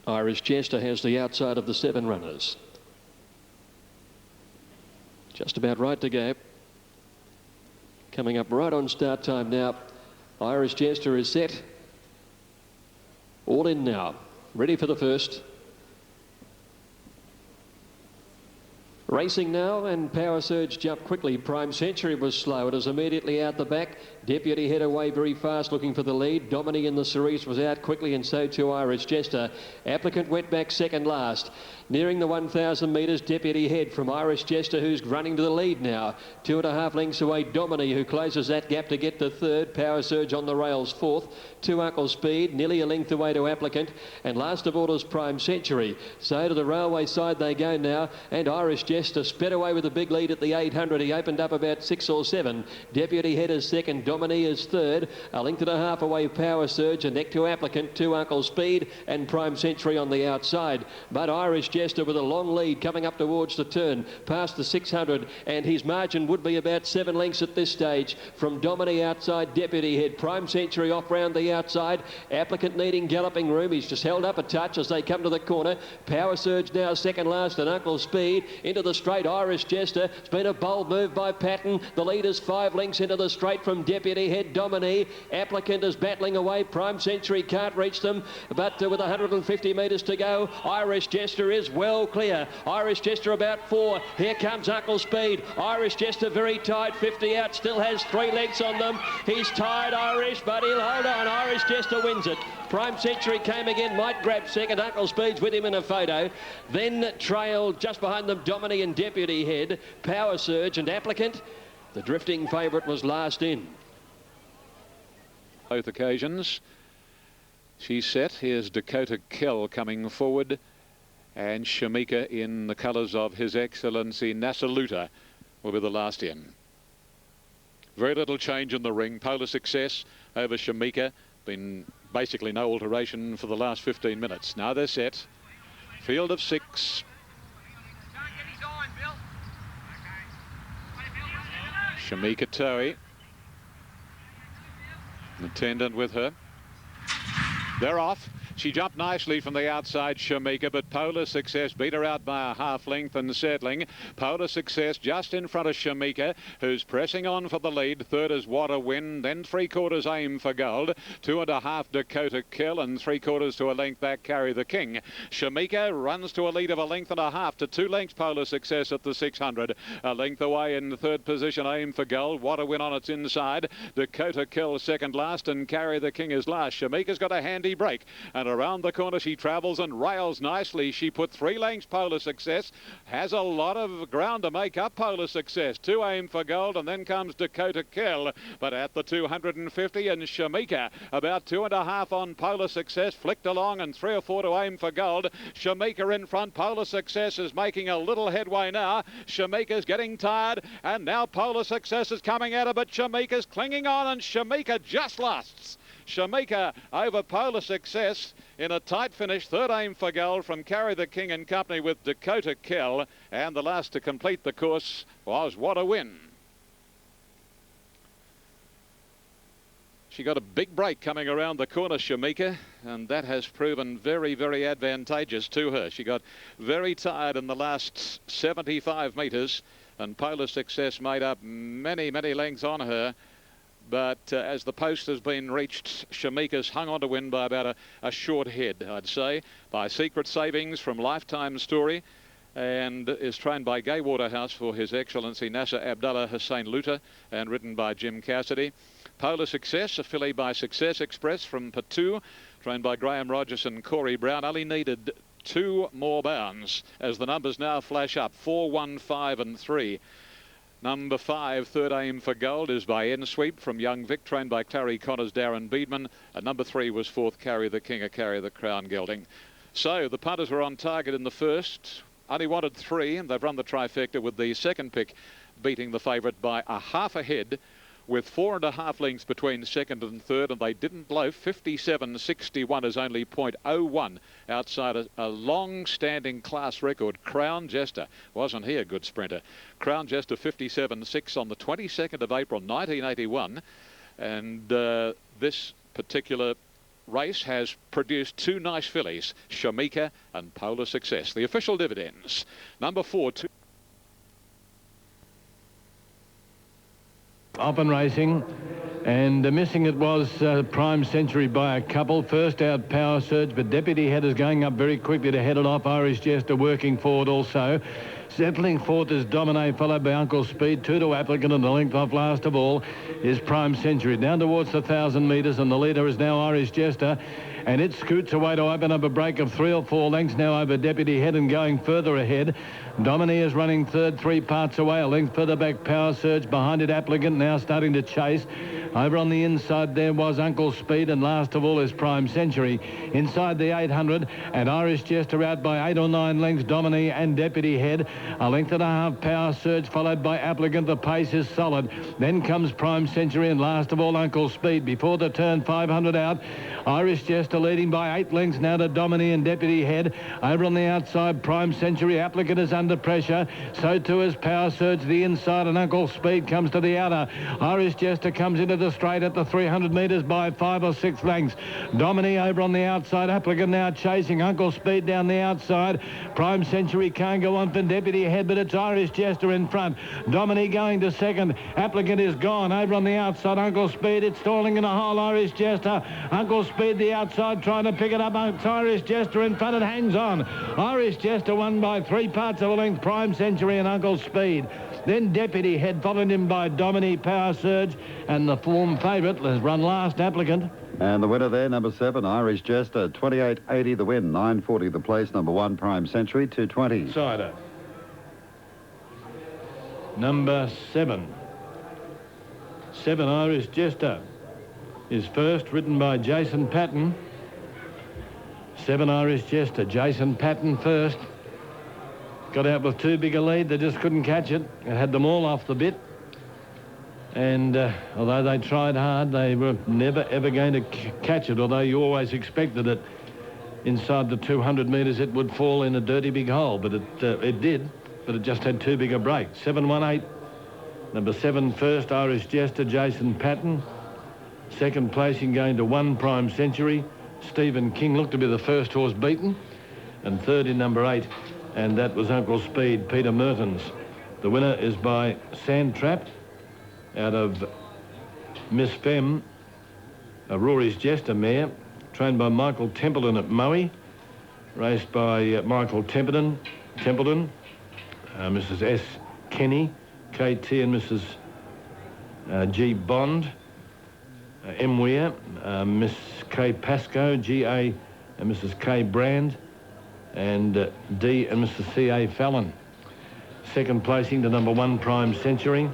Irish Jester has the outside of the 7 runners. Just about right to go. Coming up right on start time now. Irish Jester is set. All in now. Ready for the first. Racing now, and Power Surge jumped quickly. Prime Century was slow. It is immediately out the back. Deputy head away very fast, looking for the lead. Domini in the Cerise was out quickly, and so too Irish Jester. Applicant went back second last. Nearing the 1,000 metres, Deputy head from Irish Jester, who's running to the lead now. 2.5 lengths away, Domini, who closes that gap to get to third. Power Surge on the rails fourth. 2 Uncle Speed, nearly a length away to Applicant. And last of all is Prime Century. So to the railway side they go now, and Irish Jester sped away with a big lead at the 800. He opened up about 6 or 7. Deputy head is second. Domini is third. A length and a half away, Power Surge. A neck to Applicant. 2 Uncle Speed and Prime Century on the outside. But Irish Jester with a long lead coming up towards the turn, past the 600, and his margin would be about 7 lengths at this stage. From Domini outside, Deputy head. Prime Century off round the outside. Applicant needing galloping room. He's just held up a touch as they come to the corner. Power Surge now second last, and Uncle Speed into the straight. Irish Jester. It's been a bold move by Patton. The leader's 5 lengths into the straight from Deputy head. Domini. Applicant is battling away. Prime Century can't reach them, but with 150 metres to go, Irish Jester is well clear. Irish Jester about 4. Here comes Uncle Speed. Irish Jester very tight. 50 out. Still has 3 lengths on them. He's tired, Irish, but he'll hold on. Irish Jester wins it. Prime Century came again, might grab second. Uncle Speed's with him in a photo. Then trailed just behind them Domini and Deputy head. Power Surge and Applicant. The drifting favourite was last in. Both occasions. She's set. Here's Dakota Kell coming forward, and Shamika in the colours of His Excellency Nasaluta will be the last in. Very little change in the ring. Polar Success over Shamika. Been basically no alteration for the last 15 minutes. Now they're set. Field of 6. Shamika Towie, attendant with her. They're off. She jumped nicely from the outside, Shamika, but Polar Success beat her out by a half length and settling. Polar Success just in front of Shamika, who's pressing on for the lead. Third is What a Win, then 3/4 Aim for Gold. 2.5 Dakota Kill, and 3/4 to a length back Carry the King. Shamika runs to a lead of a length and a half to 2 lengths Polar Success at the 600. A length away in the third position, Aim for Gold. What a Win on its inside. Dakota Kill second last, and Carry the King is last. Shamika's got a handy break, and around the corner she travels and rails nicely. She put 3 lengths Polar Success. Has a lot of ground to make up, Polar Success. 2 Aim for Gold, and then comes Dakota Kill. But at the 250, and Shamika about 2.5 on Polar Success. Flicked along, and 3 or 4 to Aim for Gold. Shamika in front. Polar Success is making a little headway now. Shamika's getting tired, and now Polar Success is coming at her, but Shamika's clinging on, and Shamika just lasts. Shamika over Polar Success in a tight finish. Third Aim for Gold from Carry the King in company with Dakota Kill. And the last to complete the course was What a Win. She got a big break coming around the corner, Shamika, and that has proven very, very advantageous to her. She got very tired in the last 75 metres, and Polar Success made up many, many lengths on her. But as the post has been reached, Shamika's hung on to win by about a short head, I'd say, by Secret Savings from Lifetime Story, and is trained by Gay Waterhouse for His Excellency Nasser Abdullah Hussein Luta, and ridden by Jim Cassidy. Polar Success, a filly by Success Express from Patu, trained by Graham Rogers and Corey Brown. Only needed 2 more bounds as the numbers now flash up, 4, 1, 5 and 3. Number 5, Third Aim for Gold, is by N-Sweep from Young Vic, trained by Clary Connors, Darren Beedman. And number 3 was 4th, Carry the King, a Carry the Crown gelding. So the punters were on target in the first. Only wanted 3, and they've run the trifecta with the second pick beating the favourite by a half a head, with 4.5 lengths between second and third, and they didn't blow. 57.61 is only 0.01 outside a long-standing class record. Crown Jester, wasn't he a good sprinter? Crown Jester 57.6 on the 22nd of April 1981, and this particular race has produced two nice fillies, Shamika and Polar Success. The official dividends. Number 4, 2. Up and racing, and missing it was Prime Century by a couple. First out Power Surge, but Deputy Head is going up very quickly to head it off. Irish Jester working forward also. Settling fourth is Domine, followed by Uncle Speed. 2 to Applicant, and the length off last of all is Prime Century. Down towards the 1,000 metres, and the leader is now Irish Jester. And it scoots away to open up a break of 3 or 4 lengths now over Deputy Head and going further ahead. Domine is running third, 3 parts away. A length further back, Power Surge. Behind it, Applicant now starting to chase. Over on the inside there was Uncle Speed, and last of all is Prime Century. Inside the 800, and Irish Jester out by 8 or 9 lengths, Domine and Deputy Head. A length and a half, Power Surge, followed by Applicant. The pace is solid. Then comes Prime Century, and last of all Uncle Speed. Before the turn, 500 out. Irish Jester leading by 8 lengths now to Domine and Deputy Head. Over on the outside, Prime Century. Applicant is under pressure. So too is Power Surge. The inside, and Uncle Speed comes to the outer. Irish Jester comes into the straight at the 300 metres by 5 or 6 lengths. Domine over on the outside. Applicant now chasing. Uncle Speed down the outside. Prime Century can't go on for Deputy Head, but it's Irish Jester in front. Domine going to second. Applicant is gone. Over on the outside, Uncle Speed. It's stalling in a hole. Irish Jester. Uncle Speed the outside trying to pick it up. It's Irish Jester in front. It hangs on. Irish Jester won by 3 parts of a length. Prime Century and Uncle Speed. Then Deputy Head followed him by Domine, Power Surge, and the form favourite has run last, Applicant. And the winner there, number 7, Irish Jester, 28.80 the win, 9.40 the place. Number 1, Prime Century, 2.20. Cider. Number 7. 7 Irish Jester is first, ridden by Jason Patton. 7 Irish Jester, Jason Patton first. Got out with too big a lead. They just couldn't catch it. It had them all off the bit. And although they tried hard, they were never, ever going to catch it, although you always expected it inside the 200 metres it would fall in a dirty big hole. But it did, but it just had too big a break. 7-1-8. Number 7 first, Irish Jester, Jason Patton. Second placing going to 1 Prime Century. Stephen King looked to be the first horse beaten. And third in number 8. And that was Uncle Speed, Peter Mertens. The winner is by Sandtrap out of Miss Femme, a Rory's Jester mare, trained by Michael Templeton at Maui, raced by Michael Templeton, Mrs. S. Kenny, KT and Mrs. G. Bond, M. Weir, Miss K. Pascoe, G.A. and Mrs. K. Brand, and D and Mr. C.A. Fallon. Second placing to number 1 Prime Century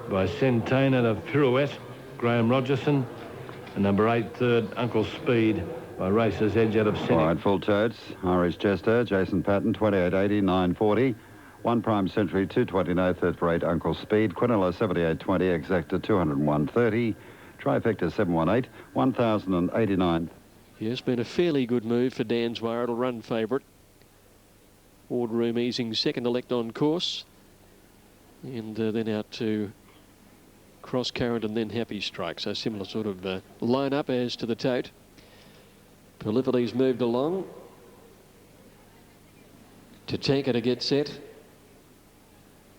by Centane out of Pirouette, Graham Rogerson, and number 8 third Uncle Speed by Racer's Edge out of Senate. All right, full totes. Irish Jester, Jason Patton, 28.80, 9.40. 1 Prime Century, 2.20, no third for 8 Uncle Speed. Quinella, 78.20, Exacta, 201.30. Trifecta, 718, 1,089. Yes, been a fairly good move for Danswire. It'll run favourite. Wardroom easing second elect on course. And then out to Cross Current and then Happy Strike. So similar sort of line-up as to the tote. Periphery's moved along. Tatanka to get set.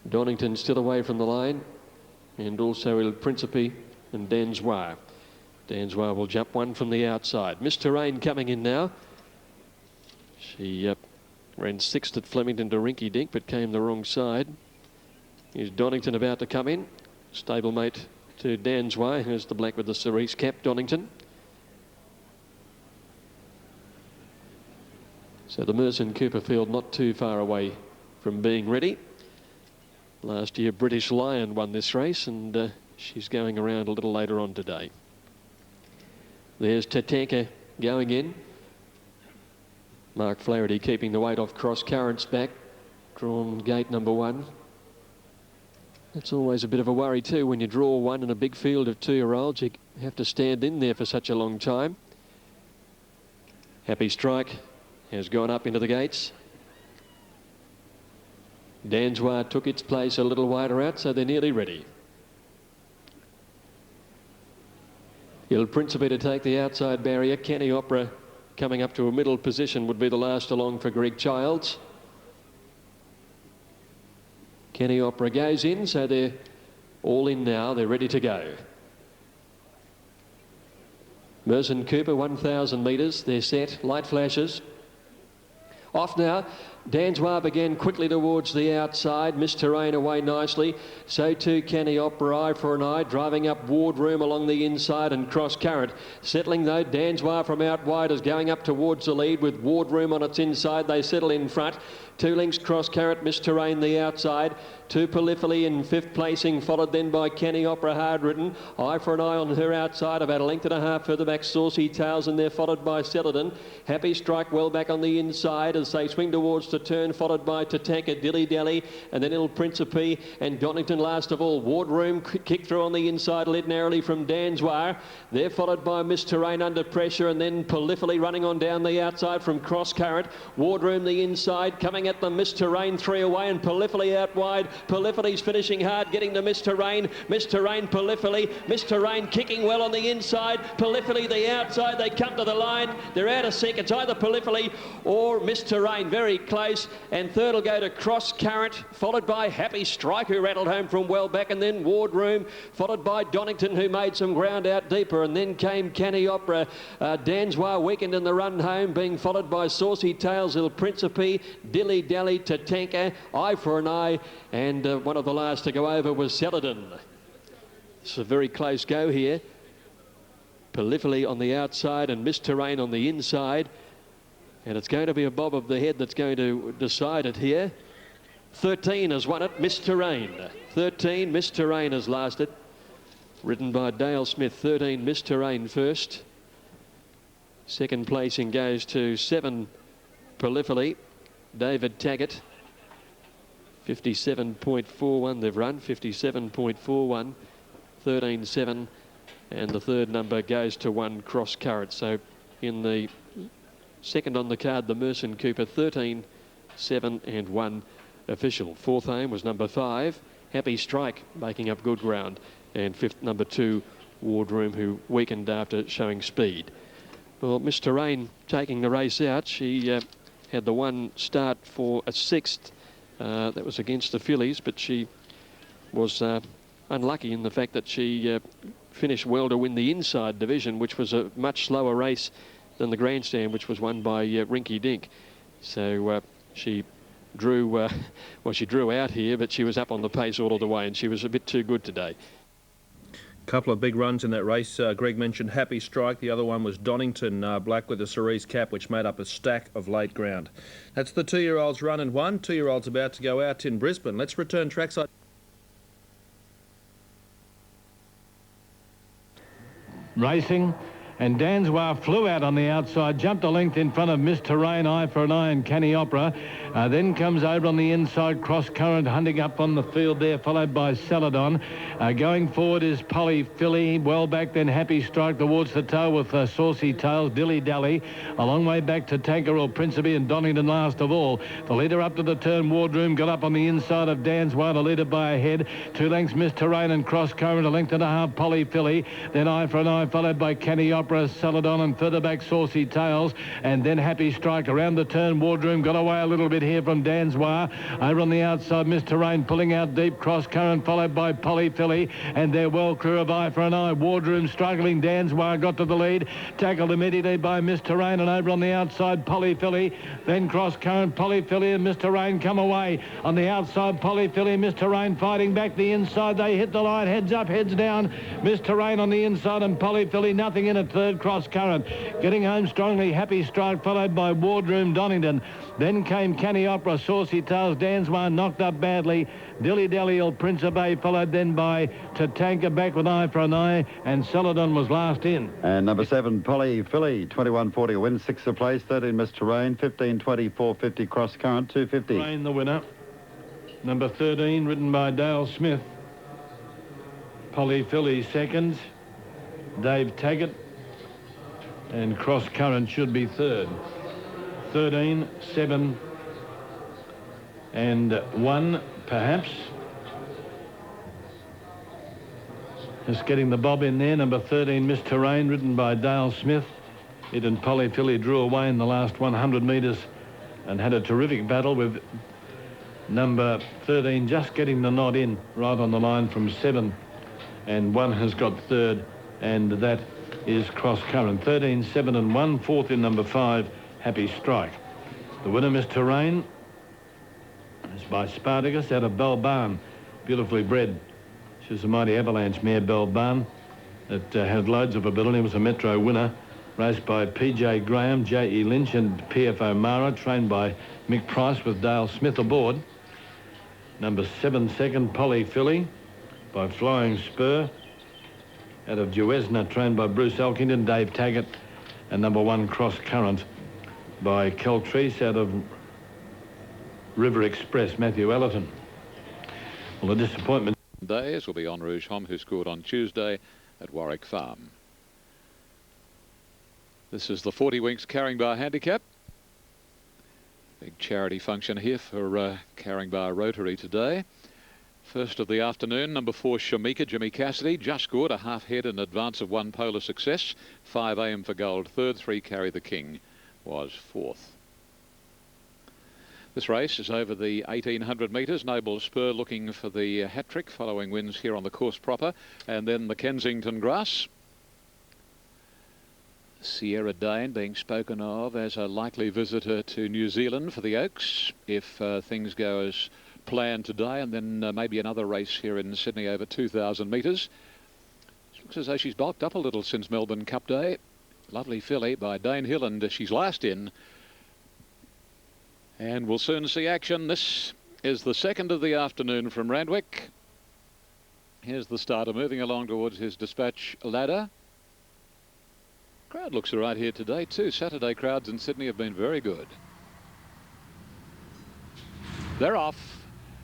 Donington still away from the line. And also Il Principe and Danswire. Danswire will jump 1 from the outside. Miss Terrain coming in now. She ran 6th at Flemington to Rinky Dink, but came the wrong side. Here's Donington about to come in. Stablemate to Danswire. Here's the black with the cerise cap, Donington. So the Merson Cooperfield not too far away from being ready. Last year British Lion won this race, and she's going around a little later on today. There's Tatanka going in. Mark Flaherty keeping the weight off Cross Current's back. Drawn gate number 1. That's always a bit of a worry too when you draw 1 in a big field of 2-year-olds. You have to stand in there for such a long time. Happy Strike has gone up into the gates. Danswire took its place a little wider out, so they're nearly ready. Il Principe to take the outside barrier. Kenny Opera coming up to a middle position would be the last along for Greg Childs. Kenny Opera goes in, so they're all in now. They're ready to go. Merson Cooper, 1,000 metres. They're set. Light flashes. Off now. Dansois began quickly towards the outside. Mr. Rain away nicely. So too Kenny Opera, eye for an eye. Driving up Wardroom along the inside and Cross Current. Settling though, Dansois from out wide is going up towards the lead with Wardroom on its inside. They settle in front. 2 lengths Cross Current, Mr. Rain the outside. 2 Polyphily in 5th placing, followed then by Kenny Opera, hard ridden. Eye for an eye on her outside, about a length and a half further back. Saucy Tails in there, followed by Celadon. Happy Strike well back on the inside as they swing towards the turn, followed by Tatanka, Dilly Dally, and then Il Principe and Donington last of all. Wardroom kick through on the inside, led narrowly from Dansois. They're followed by Mr. Rain under pressure, and then Polyphily running on down the outside from Cross Current. Wardroom the inside, coming at them. Mr. Rain 3 away and Polyphily out wide. Polyphily's finishing hard, getting to Mr. Rain. Mr. Rain, Polyphily. Mr. Rain kicking well on the inside. Polyphily the outside. They come to the line. They're out of sync. It's either Polyphily or Mr. Rain. Very close. And third will go to Cross Current, followed by Happy Strike, who rattled home from well back, and then Wardroom, followed by Donington, who made some ground out deeper, and then came Kenny Opera. Dansois weakened in the run home, being followed by Saucy Tails, Il Principe, Dilly Dally, Tatanka, Eye for an Eye, and one of the last to go over was Celadon. It's a very close go here. Polyphily on the outside and Mr. Rain on the inside. And it's going to be a bob of the head that's going to decide it here. 13 has won it, Mr. Rain. 13, Mr. Rain has lasted. Ridden by Dale Smith, 13, Mr. Rain first. Second placing goes to 7, Polyphily. David Taggart, 57.41 they've run, 57.41, 13.7. And the third number goes to 1, Cross Current. So in the second on the card, the Merson Cooper, 13, 7 and 1 official. Fourth home was number 5, Happy Strike, making up good ground. And fifth, number 2, Wardroom, who weakened after showing speed. Well, Mr. Rain taking the race out. She had the one start for a 6th. That was against the fillies, but she was unlucky in the fact that she finished well to win the inside division, which was a much slower race than the grandstand, which was won by Rinky Dink. So she drew, well, she drew out here, but she was up on the pace all of the way, and she was a bit too good today. Couple of big runs in that race. Greg mentioned Happy Strike. The other one was Donington, black with a cerise cap, which made up a stack of late ground. That's the 2-year-olds run and 1. 2-year-olds about to go out in Brisbane. Let's return trackside. Racing, and Dansois flew out on the outside, jumped a length in front of Mr. Rain, Eye for an Eye and Kenny Opera. Then comes over on the inside, Cross Current, hunting up on the field there, followed by Celadon. Going forward is Polyphily, well back, then Happy Strike towards the toe with Saucy Tails, Dilly Dally. A long way back to Il Principe and Donington last of all. The leader up to the turn, Wardroom, got up on the inside of Dansois, the leader by a head. 2 lengths, Mr. Rain and Cross Current, a length and a half, Polyphily. Then Eye for an Eye, followed by Kenny Opera, Celadon, and further back Saucy Tails, and then Happy Strike around the turn. Wardroom got away a little bit here from Dansois. Over on the outside, Mr. Rain pulling out deep, Cross Current, followed by Polyphily, and they're well clear of Eye for an Eye. Wardroom struggling. Dansois got to the lead, tackled immediately by Mr. Rain, and over on the outside, Polyphily, then Cross Current, Polyphily and Mr. Rain come away. On the outside, Polyphily, Mr. Rain fighting back the inside. They hit the line, heads up, heads down. Mr. Rain on the inside and Polyphily, nothing in it. Third, Cross Current. Getting home strongly, Happy Strike, followed by Wardroom, Donington. Then came Kenny Opera, Saucy Tails, Dansois knocked up badly. Dilly Dally, Il Principe, followed then by Tatanka, back with Eye for an Eye, and Celadon was last in. And number 7, Polyphily, 21.40 wins, 6th a place, 13 Mr. Rain, 15.20, 4.50 Cross Current, 2.50. Rain the winner. Number 13, ridden by Dale Smith. Polyphily second. Dave Taggart. And Cross Current should be third. 13, 7 and 1 perhaps. Just getting the bob in there. Number 13, Miss Terrain, ridden by Dale Smith. It and Polly Philly drew away in the last 100 metres and had a terrific battle with number 13 just getting the nod in right on the line from 7. And 1 has got third, and that is Cross Current. 13, 7 and 1. Fourth in number 5, Happy Strike. The winner, Miss Terrain, is by Spartacus out of Belbarn. Beautifully bred. She's a mighty avalanche mare, Belbarn, that had loads of ability. Was a Metro winner. Raced by P.J. Graham, J.E. Lynch and P.F. O'Mara. Trained by Mick Price with Dale Smith aboard. Number 7 second, Polly Philly by Flying Spur out of Duesna, trained by Bruce Elkington, Dave Taggart. And number 1, Cross Current by Caltrice out of River Express, Matthew Ellerton. Well, the disappointment days will be on Rouge Homme, who scored on Tuesday at Warwick Farm. This is the 40 Winks Carrying Bar Handicap. Big charity function here for Carrying Bar Rotary today. First of the afternoon, number 4 Shamika, Jimmy Cassidy, just scored a half head in advance of 1 Polar Success. 5 Aim for Gold third, 3 Carry the King was fourth. This race is over the 1800 metres. Noble Spur looking for the hat-trick following wins here on the course proper, and then the Kensington Grass. Sierra Dane being spoken of as a likely visitor to New Zealand for the Oaks if things go as planned today, and then maybe another race here in Sydney over 2,000 metres. It looks as though she's bulked up a little since Melbourne Cup Day. Lovely filly by Dane Hill, and she's last in. And we'll soon see action. This is the second of the afternoon from Randwick. Here's the starter moving along towards his dispatch ladder. Crowd looks all right here today too. Saturday crowds in Sydney have been very good. They're off.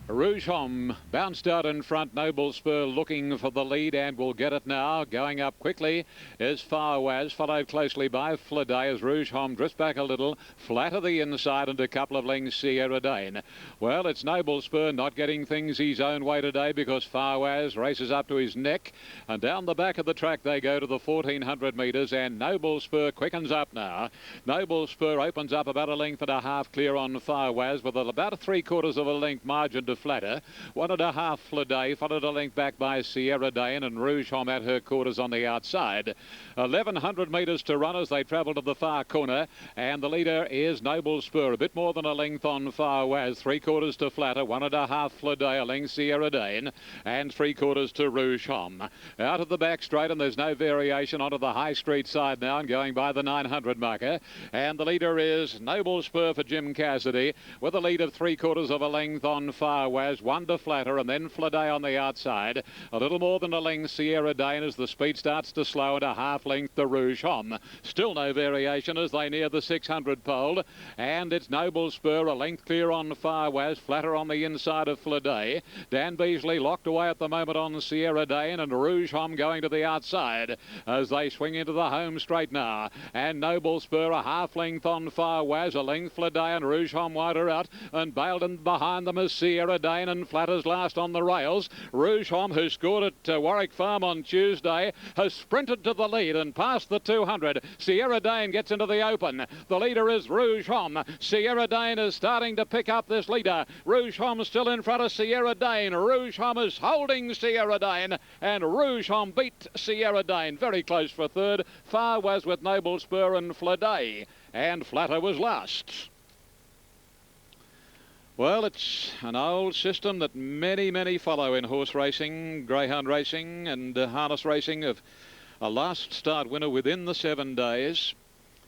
Rouge Homme bounced out in front. Noble Spur looking for the lead and will get it now. Going up quickly is Farwaz, followed closely by Fladay as Rouge Homme drifts back a little, flatter the inside and a couple of lengths Sierra Dane. Well, it's Noble Spur not getting things his own way today because Farwaz races up to his neck, and down the back of the track they go to the 1400 metres, and Noble Spur quickens up now. Noble Spur opens up about a length and a half clear on Farwaz with about a 3/4 of a length margin to flatter. 1.5 Fladay, followed a length back by Sierra Dane, and Rouge Homme at her quarters on the outside. 1100 metres to run as they travel to the far corner, and the leader is Noble Spur, a bit more than a length on Farwaz, 3/4 to flatter, 1.5 Fladay, a length Sierra Dane, and 3/4 to Rouge Homme. Out of the back straight, and there's no variation onto the High Street side now, and going by the 900 marker, and the leader is Noble Spur for Jim Cassidy, with a lead of 3/4 of a length on Farwaz, 1 to flatter, and then Fladay on the outside. A little more than a length Sierra Dane as the speed starts to slow, and a half length to Rouge Homme. Still no variation as they near the 600 pole, and it's Noble Spur a length clear on Farwaz, flatter on the inside of Fladay. Dan Beasley locked away at the moment on Sierra Dane, and Rouge Homme going to the outside as they swing into the home straight now. And Noble Spur a half length on Farwaz, a length Fladay, and Rouge Homme wider out, and bailed in behind them as Sierra Dane, and flatters last on the rails. Rouge Homme, who scored at Warwick Farm on Tuesday, has sprinted to the lead and past the 200. Sierra Dane gets into the open. The leader is Rouge Homme. Sierra Dane is starting to pick up this leader. Rouge Homme still in front of Sierra Dane. Rouge Homme is holding Sierra Dane, and Rouge Homme beat Sierra Dane. Very close for third. Farwaz with Noble Spur and Fladay, and Flatter was last. Well, it's an old system that many follow in horse racing, greyhound racing and harness racing, of a last start winner within the 7 days.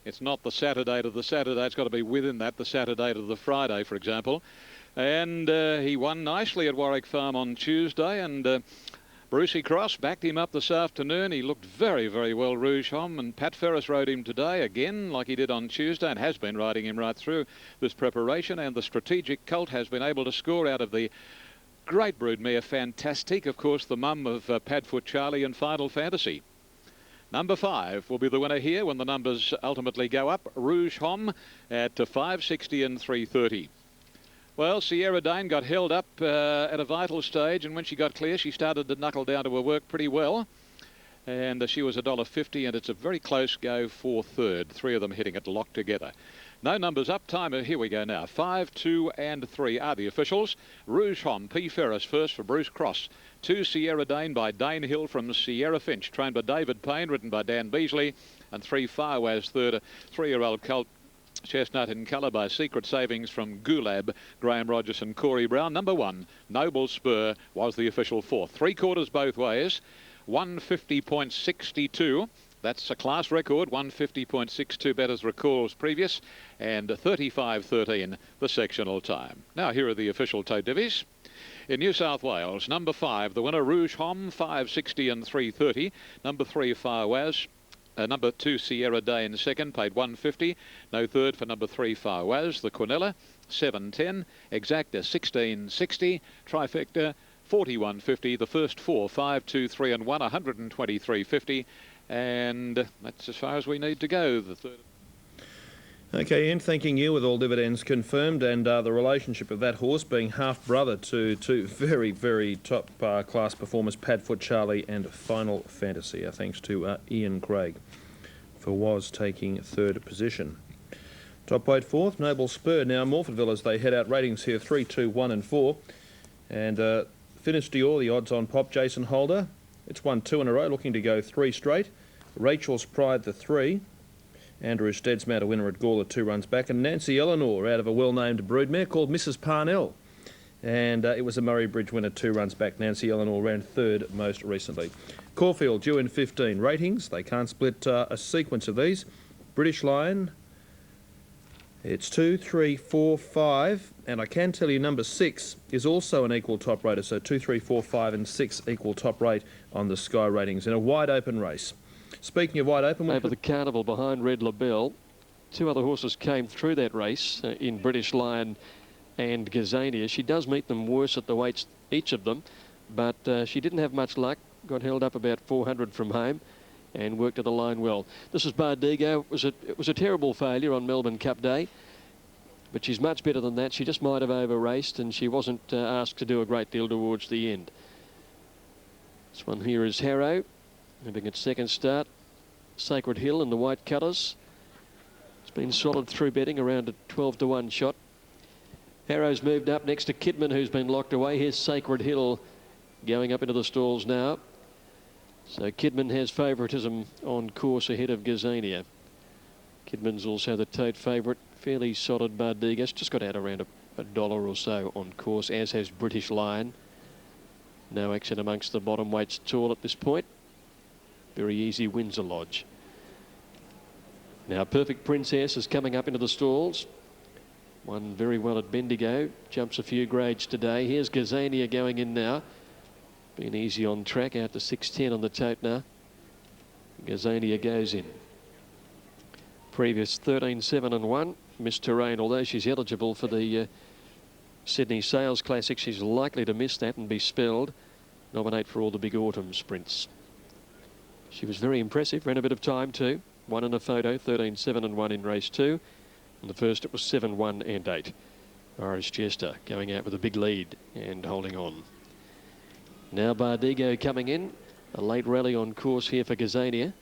It's not the Saturday to the Saturday. It's got to be within that, the Saturday to the Friday, for example. And he won nicely at Warwick Farm on Tuesday, and Brucey Cross backed him up this afternoon. He looked very well, Rouge Homme, and Pat Ferris rode him today again like he did on Tuesday, and has been riding him right through this preparation. And the Strategic Colt has been able to score out of the great brood mare Fantastique, of course the mum of Padfoot Charlie and Final Fantasy. Number 5 will be the winner here when the numbers ultimately go up. Rouge Homme at 560 and 330. Well, Sierra Dane got held up at a vital stage, and when she got clear, she started to knuckle down to her work pretty well. and she was $1.50, and it's a very close go for third. Three of them hitting it locked together. No numbers up. Timer, here we go now. 5, 2 and 3 are the officials. Rouge Hom, P. Ferris first for Bruce Cross. 2 Sierra Dane by Dane Hill from Sierra Finch, trained by David Payne, ridden by Dan Beasley. And 3 Farwaz third, a 3-year-old colt. Chestnut in colour by Secret Savings from Gulab, Graham Rogers and Corey Brown. Number 1, Noble Spur, was the official fourth. 3/4 both ways. 150.62. That's a class record. 150.62 betters recalls previous, and 35.13 the sectional time. Now here are the official tote divvies. In New South Wales, number 5, the winner Rouge Hom, 5.60 and 3.30. Number 3, Farwaz. Number 2, Sierra Dane second, paid 150. No third for number 3, Farwaz. The Quinella, 7.10. Exacta, 16.60. Trifecta, 41.50. The first 4, 5, 2, 3 and 1, 123.50. And that's as far as we need to go. The third. Okay, Ian, thanking you with all dividends confirmed, and the relationship of that horse being half-brother to two very, very top-class performers, Padfoot Charlie and Final Fantasy. Thanks to Ian Craig for Was taking third position. Top weight fourth, Noble Spur. Now Morfordville as they head out. Ratings here 3, 2, 1 and 4. And Finis Dior, the odds on pop, Jason Holder. It's won 2 in a row, looking to go 3 straight. Rachel's Pride, the 3. Andrew Steadsmouth, a winner at Gawler, 2 runs back. And Nancy Eleanor out of a well-named broodmare called Mrs. Parnell. And it was a Murray Bridge winner, 2 runs back. Nancy Eleanor ran third most recently. Caulfield due in 15. Ratings, they can't split a sequence of these. British Lion, it's 2, 3, 4, 5. And I can tell you number 6 is also an equal top rater. So 2, 3, 4, 5 and 6 equal top rate on the Sky ratings in a wide open race. Speaking of wide open... Over the Carnival behind Red LaBelle. 2 other horses came through that race in British Lion and Gazania. She does meet them worse at the weights, each of them, but she didn't have much luck. Got held up about 400 from home and worked at the line well. This is Bardigo. It was a terrible failure on Melbourne Cup Day, but she's much better than that. She just might have over-raced, and she wasn't asked to do a great deal towards the end. This one here is Harrow, moving its second start. Sacred Hill in the white colours. It's been solid through betting around a 12 to 1 shot. Harrow's moved up next to Kidman, who's been locked away. Here's Sacred Hill going up into the stalls now. So Kidman has favouritism on course ahead of Gazania. Kidman's also the tote favourite. Fairly solid Bardigas. Just got out around a dollar or so on course, as has British Lion. No action amongst the bottom weights at all at this point. Very easy Windsor Lodge. Now Perfect Princess is coming up into the stalls. Won very well at Bendigo. Jumps a few grades today. Here's Gazania going in now. Been easy on track, out to 6.10 on the tote now. Gazania goes in. Previous 13, 7 and 1. Miss Terrain, although she's eligible for the Sydney Sales Classic, she's likely to miss that and be spelled. Nominate for all the big autumn sprints. She was very impressive, ran a bit of time too. 1 in a photo, 13, 7 and 1 in race 2. And the first it was 7, 1 and 8. Irish Jester going out with a big lead and holding on. Now Bardigo coming in. A late rally on course here for Gazania.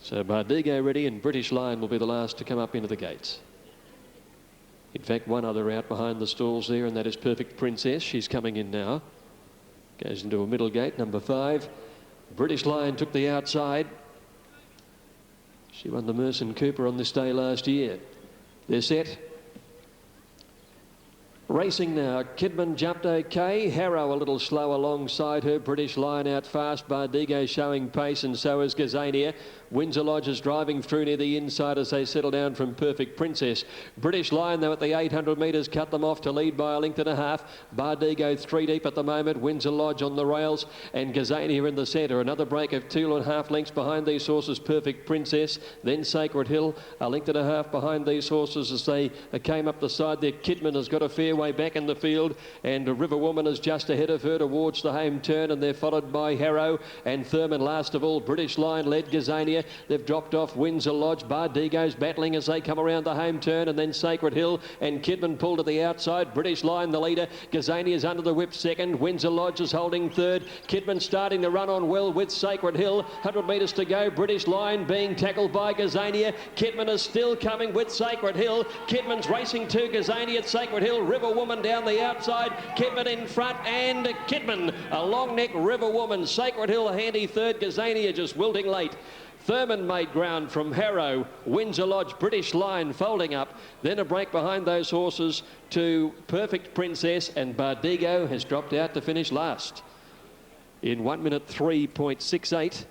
So Bardigo ready, and British Lion will be the last to come up into the gates. In fact, one other out behind the stalls there, and that is Perfect Princess. She's coming in now. Goes into a middle gate, number 5. British Lion took the outside. She won the Merson Cooper on this day last year. They're set. Racing now. Kidman jumped okay. Harrow a little slow alongside her. British Lion out fast. Bardigo showing pace, and so is Gazania. Windsor Lodge is driving through near the inside as they settle down from Perfect Princess. British Lion, though, at the 800 metres, cut them off to lead by a length and a half. Bardigo 3 deep at the moment. Windsor Lodge on the rails, and Gazania in the centre. Another break of 2.5 lengths behind these horses. Perfect Princess, then Sacred Hill, a length and a half behind these horses as they came up the side there. Kidman has got a fair way back in the field, and River Woman is just ahead of her towards the home turn, and they're followed by Harrow and Thurman last of all. British Line led Gazania. They've dropped off Windsor Lodge. Bardigo's battling as they come around the home turn, and then Sacred Hill and Kidman pull to the outside. British Line the leader. Gazania's under the whip second. Windsor Lodge is holding third. Kidman starting to run on well with Sacred Hill. 100 metres to go. British Line being tackled by Gazania. Kidman is still coming with Sacred Hill. Kidman's racing to Gazania at Sacred Hill. River Woman down the outside. Kidman in front, and Kidman, a long neck River Woman. Sacred Hill a handy third. Gazania just wilting late. Thurman made ground from Harrow. Windsor Lodge, British Line folding up. Then a break behind those horses to Perfect Princess, and Bardigo has dropped out to finish last. In 1 minute 3.68.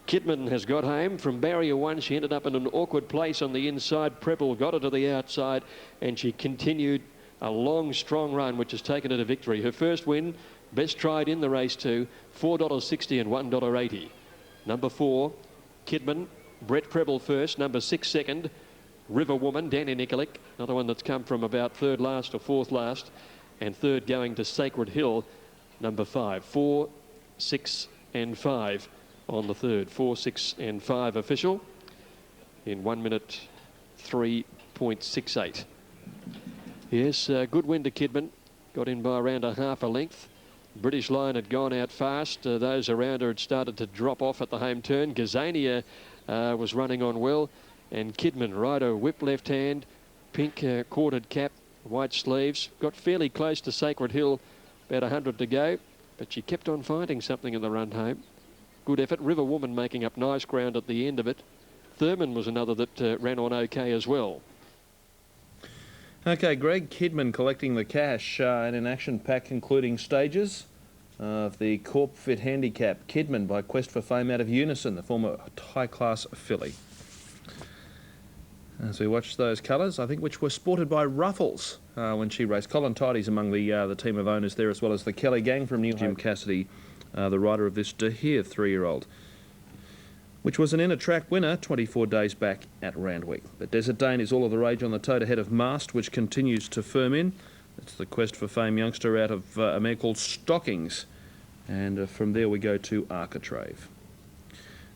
Kidman has got home from barrier one. She ended up in an awkward place on the inside. Preble got her to the outside, and she continued a long, strong run, which has taken her to victory. Her first win, best tried in the race too, $4.60 and $1.80. Number 4, Kidman. Brett Preble first. Number 6, second. River Woman, Danny Nikolic, another one that's come from about third last or fourth last. And third going to Sacred Hill, number 5. 4, 6 and 5 on the third. 4, 6 and 5 official in 1 minute 3.68. Yes, good win to Kidman. Got in by around a half a length. British Line had gone out fast. Those around her had started to drop off at the home turn. Gazania was running on well. And Kidman, rider, whip left hand, pink corded cap, white sleeves. Got fairly close to Sacred Hill, about 100 to go. But she kept on finding something in the run home. Good effort. River Woman making up nice ground at the end of it. Thurman was another that ran on okay as well. Okay, Greg, Kidman collecting the cash and an action pack concluding stages of the Caulfield Handicap. Kidman by Quest for Fame out of Unison, the former high-class filly. As we watch those colours, I think which were sported by Ruffles when she raced. Colin Tidy's among the team of owners there, as well as the Kelly gang from New Jim Cassidy, the rider of this De Heer 3-year-old, which was an inner track winner 24 days back at Randwick. But Desert Dane is all of the rage on the tote ahead of Mast, which continues to firm in. It's the Quest for Fame youngster out of a mare called Stockings. And from there we go to Architrave.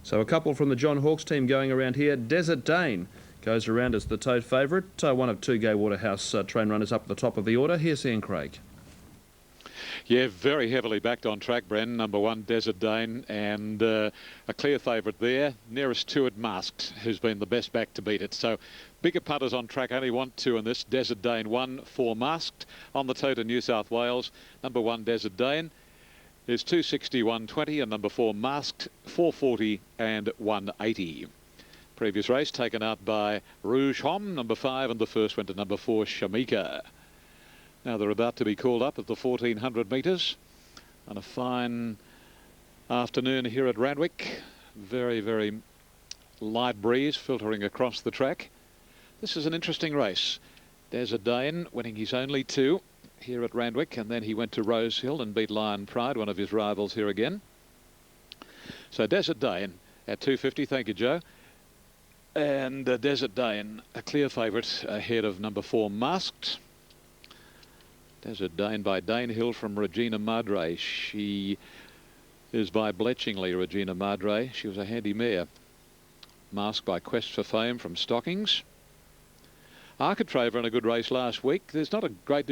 So a couple from the John Hawkes team going around here. Desert Dane goes around as the tote favourite. One of two Gay Waterhouse train runners up at the top of the order. Here's Ian Craig. Yeah, very heavily backed on track, Bren. Number 1, Desert Dane, and a clear favourite there. Nearest to it, Masked, who's been the best back to beat it. So bigger punters on track only want 2 in this. Desert Dane 1 for Masked. On the toe to New South Wales, number 1, Desert Dane, is 260, 120, and number 4, Masked, 440 and 180. Previous race taken out by Rouge Homme, number 5, and the first went to number 4, Shamika. Now they're about to be called up at the 1400 metres on a fine afternoon here at Randwick. Very, very light breeze filtering across the track. This is an interesting race. Desert Dane winning his only 2 here at Randwick, and then he went to Rosehill and beat Lion Pride, one of his rivals here again. So Desert Dane at 250. Thank you, Joe. And Desert Dane, a clear favourite ahead of number 4, Masked. Desert Dane by Dane Hill from Regina Madre. She is by Bletchingly, Regina Madre. She was a handy mare. Masked by Quest for Fame from Stockings. Architrave ran a good race last week. There's not a great